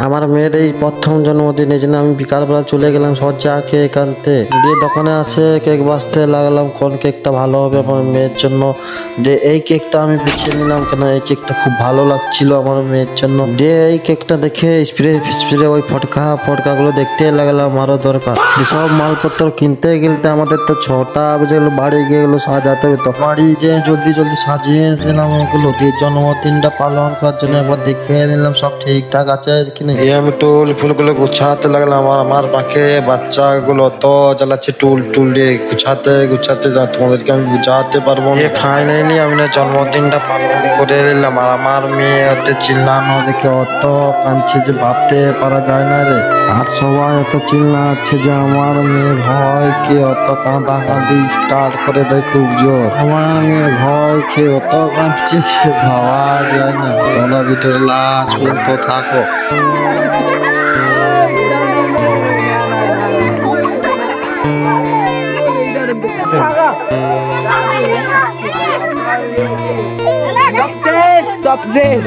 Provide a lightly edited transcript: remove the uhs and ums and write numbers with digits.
আমার মেয়ের এই প্রথম জন্মদিন, এই জন্য আমি বিকালবেলা চলে গেলাম সজ্জা কেক আনতে। দিয়ে দোকানে আসে কেক বাছতে লাগলাম কোন কেকটা ভালো হবে আমার মেয়ের জন্য। দিয়ে এই কেকটা আমি বেছে নিলাম, কেন এই কেকটা খুব ভালো লাগছিল আমার মেয়ের জন্য। দিয়ে এই কেকটা দেখে স্প্রে ফিস্প্রে ওই ফটকা ফটকাগুলো দেখতে লাগলাম আরো দরকার। সব মালপত্র কিনতে গেলতে আমাদের তো 6টা বেজে গেলো, বাড়ি গিয়ে গেলো সাজাতে হবে। তো বাড়ি যে জলদি জলদি সাজিয়ে দিলাম ওগুলো দিয়ে জন্মদিনটা পালন করার জন্য একবার দেখে নিলাম সব ঠিকঠাক আছে কিনা। দিয়ে আমি টুল ফুলগুলো গুছাতে লাগলাম, আর আমার পাখে বাচ্চাগুলো তো জ্বালাচ্ছে টুল টুল দিয়ে গুছাতে গুছাতে, যা তোমাদেরকে আমি বুঝাতে পারবো না। ফাইনালি আমি না জন্মদিনটা পালন করে নিলাম, আর আমার মেয়ে ওতে চিল্লানো দেখে অত কাঁদছে যে ভাবতে পারা যায় না রে। আর সবাই এত চিল্লাচ্ছে যে আমার মেয়ে ভয় কে অত কাঁদা কাঁদি স্টার্ট করে দেয় খুব জোর। আমার মেয়ে ভয় খেয়ে অত কাঁদছে যে ভাবা যায় না। তোমরা ভিতরে লাশ পর্যন্ত থাকো। Sukses!